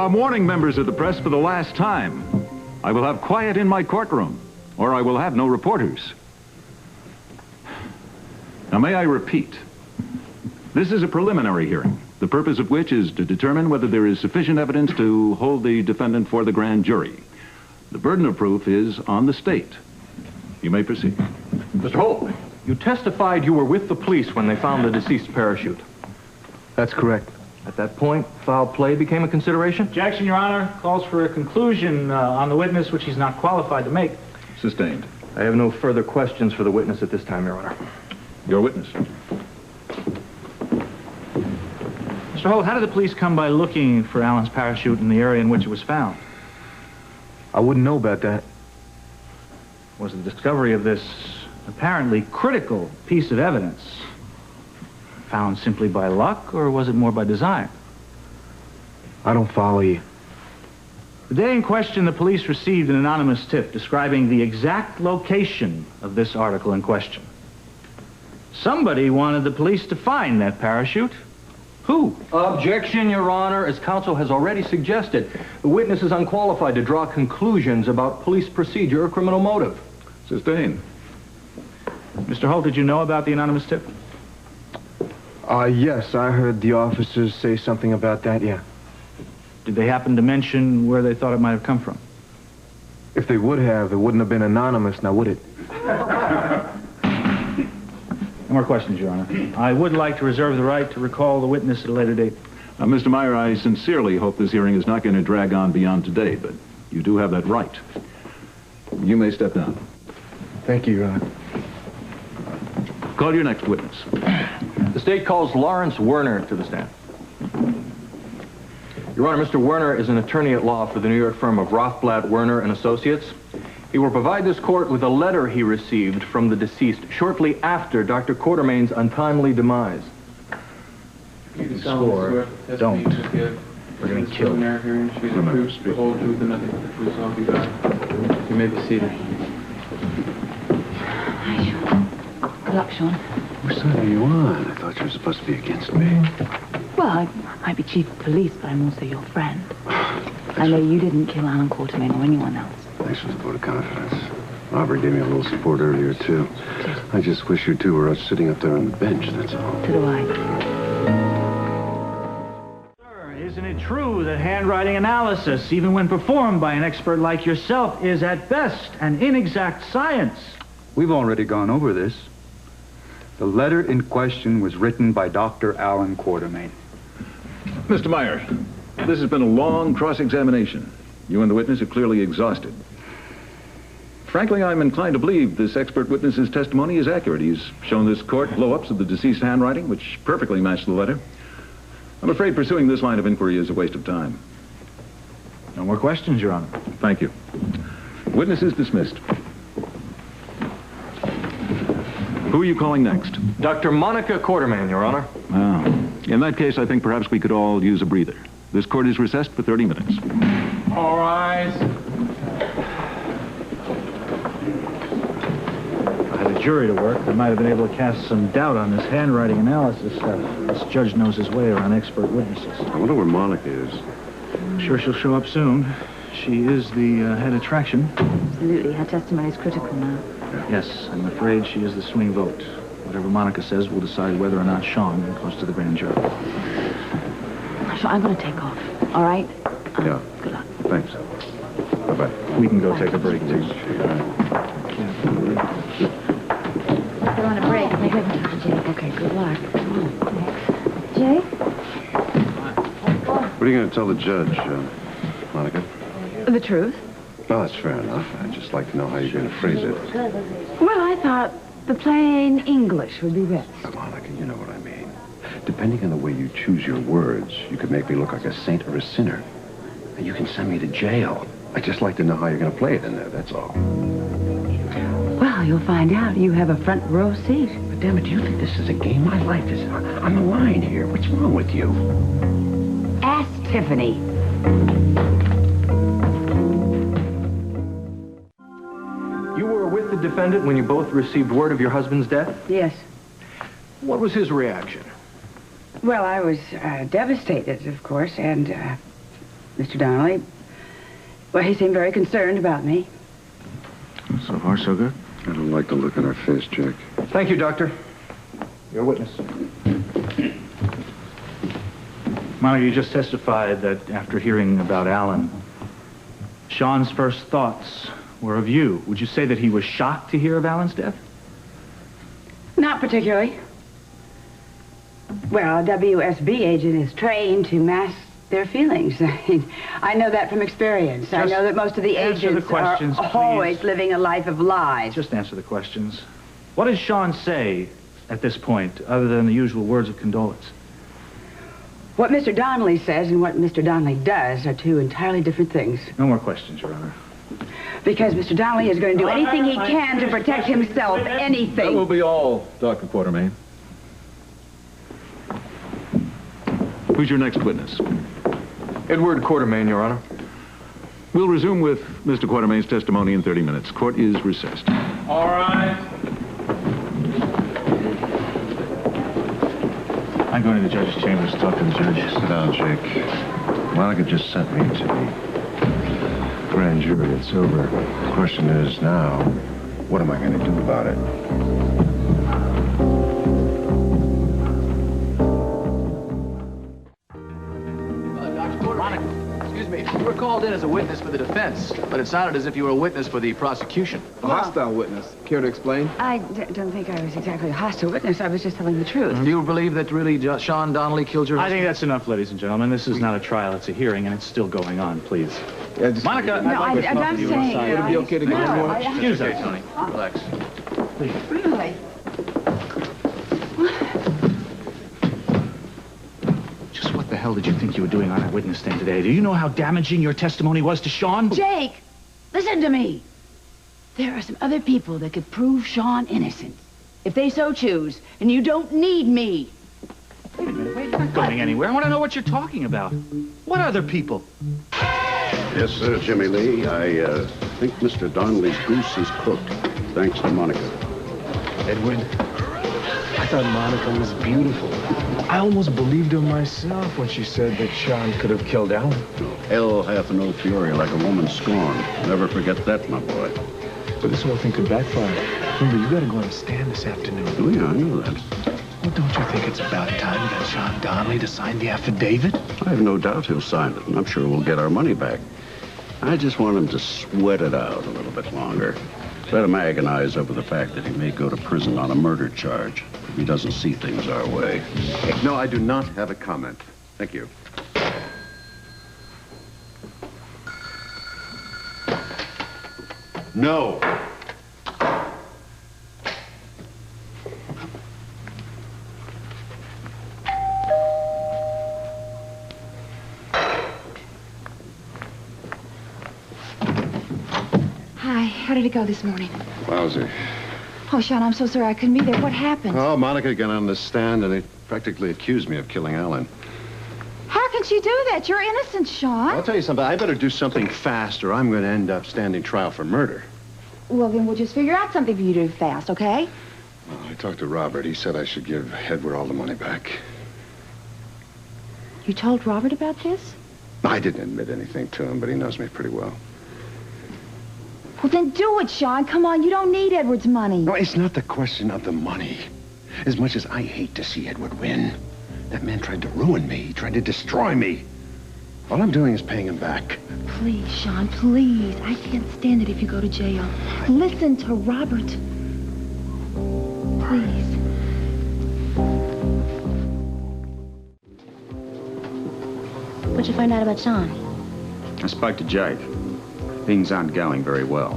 I'm warning members of the press for the last time. I will have quiet in my courtroom, or I will have no reporters. Now, may I repeat, this is a preliminary hearing, the purpose of which is to determine whether there is sufficient evidence to hold the defendant for the grand jury. The burden of proof is on the state. You may proceed. Mr. Holt, you testified you were with the police when they found the deceased's parachute. That's correct. At that point, foul play became a consideration? Objection, Your Honor. Calls for a conclusion on the witness which he's not qualified to make. Sustained. I have no further questions for the witness at this time, Your Honor. Your witness. Mr. Holt, how did the police come by looking for Alan's parachute in the area in which it was found? I wouldn't know about that. Was the discovery of this apparently critical piece of evidence found simply by luck, or was it more by design? I don't follow you. The day in question, the police received an anonymous tip describing the exact location of this article in question. Somebody wanted the police to find that parachute. Who? Objection, Your Honor. As counsel has already suggested, the witness is unqualified to draw conclusions about police procedure or criminal motive. Sustained. Mr. Holt, did you know about the anonymous tip? Yes, I heard the officers say something about that, yeah. Did they happen to mention where they thought it might have come from? If they would have, it wouldn't have been anonymous, now would it? No more questions, Your Honor. I would like to reserve the right to recall the witness at a later date. Mr. Meyer, I sincerely hope this hearing is not going to drag on beyond today, but you do have that right. You may step down. Thank you, Your Honor. Call your next witness. The state calls Lawrence Werner to the stand. Your Honor, Mr. Werner is an attorney at law for the New York firm of Rothblatt, Werner and Associates. He will provide this court with a letter he received from the deceased shortly after Dr. Quartermain's untimely demise. You swore, don't. We're going to kill him. She's approved the whole truth and nothing but the truth, so I'll be back. You may be seated. Hi, Sean. Good luck, Sean. Which side are you on? I thought you were supposed to be against me. Well, I might be chief of police, but I'm also your friend. I know you didn't kill Alan Quartermain or anyone else. Thanks for the vote of confidence. Aubrey gave me a little support earlier, too. I just wish you two were sitting up there on the bench, that's all. So do I. Sir, isn't it true that handwriting analysis, even when performed by an expert like yourself, is at best an inexact science? We've already gone over this. The letter in question was written by Dr. Alan Quartermain. Mr. Meyer, this has been a long cross-examination. You and the witness are clearly exhausted. Frankly, I'm inclined to believe this expert witness's testimony is accurate. He's shown this court blow-ups of the deceased's handwriting, which perfectly match the letter. I'm afraid pursuing this line of inquiry is a waste of time. No more questions, Your Honor. Thank you. Witness is dismissed. Who are you calling next? Dr. Monica Quartermain, Your Honor. Ah, in that case, I think perhaps we could all use a breather. This court is recessed for 30 minutes. All rise. If I had a jury to work, I might have been able to cast some doubt on this handwriting analysis stuff. This judge knows his way around expert witnesses. I wonder where Monica is. I'm sure she'll show up soon. She is the head attraction. Absolutely. Her testimony is critical now. Yes, I'm afraid she is the swing vote. Whatever Monica says will decide whether or not Sean goes to the grand jury. Sean, I'm going to take off. All right? Yeah. Good luck. Thanks. Bye-bye. We can go take a break, too. Go on a break. Make it to Jay. Okay, good luck. Jay? What are you going to tell the judge, Monica? The truth. Well, that's fair enough. I'd just like to know how you're going to phrase it. Well, I thought the plain English would be best. Monica, you know what I mean. Depending on the way you choose your words, you could make me look like a saint or a sinner. And you can send me to jail. I'd just like to know how you're going to play it in there, that's all. Well, you'll find out. You have a front row seat. But damn it, do you think this is a game? My life is on the line here. What's wrong with you? Ask Tiffany. You were with the defendant when you both received word of your husband's death? Yes. What was his reaction? Well, I was devastated, of course, and Mr. Donnelly. Well, he seemed very concerned about me. So far, so good. I don't like the look on her face, Jack. Thank you, Doctor. Your witness. Monica, you just testified that after hearing about Alan, Sean's first thoughts were of you. Would you say that he was shocked to hear of Alan's death? Not particularly. Well, a WSB agent is trained to mask their feelings. I know that from experience. I know that most of the agents are always living a life of lies. Just answer the questions. What does Sean say at this point, other than the usual words of condolence? What Mr. Donnelly says and what Mr. Donnelly does are two entirely different things. No more questions, Your Honor. Because Mr. Donnelly is going to do anything he can to protect himself, anything. That will be all, Dr. Quartermain. Who's your next witness? Edward Quartermain, Your Honor. We'll resume with Mr. Quartermain's testimony in 30 minutes. Court is recessed. All right. I'm going to the judge's chambers to talk to the judge. Sit down, Jake. Monica just sent me to the grand jury. It's over. The question is now, what am I going to do about it? Dr. Quartermain, excuse me. You were called in as a witness for the defense, but it sounded as if you were a witness for the prosecution. A hostile witness. Care to explain? I don't think I was exactly a hostile witness. I was just telling the truth. Do you believe that really Sean Donnelly killed your I husband? think that's enough, ladies and gentlemen. This is not a trial, it's a hearing, and it's still going on, please. Yeah, just, Monica, No, I'm saying... Would it be okay to go No, more? excuse Okay, us. Tony. Relax. Really? Just what the hell did you think you were doing on that witness stand today? Do you know how damaging your testimony was to Sean? Jake, listen to me. There are some other people that could prove Sean innocent, if they so choose, and you don't need me. Wait a minute, wait, you're not going anywhere. I want to know what you're talking about. What other people? Yes, sir, Jimmy Lee. I think Mr. Donnelly's goose is cooked, thanks to Monica. Edward, I thought Monica was beautiful. I almost believed her myself when she said that Sean could have killed Alan. Hell hath no fury like a woman's scorn. Never forget that, my boy. But this whole thing could backfire. Remember, you gotta go on a stand this afternoon. Oh, yeah, I know that. Well, don't you think it's about time you got Sean Donnelly to sign the affidavit? I have no doubt he'll sign it, and I'm sure we'll get our money back. I just want him to sweat it out a little bit longer. Let him agonize over the fact that he may go to prison on a murder charge if he doesn't see things our way. No, I do not have a comment. Thank you. No. Hi, how did it go this morning? Lousy. Oh, Sean, I'm so sorry I couldn't be there. What happened? Oh, Monica got on the stand and they practically accused me of killing Alan. How can she do that? You're innocent, Sean. I'll tell you something. I better do something fast or I'm going to end up standing trial for murder. Well, then we'll just figure out something for you to do fast, okay? Well, I talked to Robert. He said I should give Edward all the money back. You told Robert about this? I didn't admit anything to him, but he knows me pretty well. Well, then do it, Sean. Come on, you don't need Edward's money. No, it's not the question of the money. As much as I hate to see Edward win. That man tried to ruin me. He tried to destroy me. All I'm doing is paying him back. Please, Sean, please. I can't stand it if you go to jail. Listen to Robert. Please. What'd you find out about Sean? I spoke to Jake. Things aren't going very well.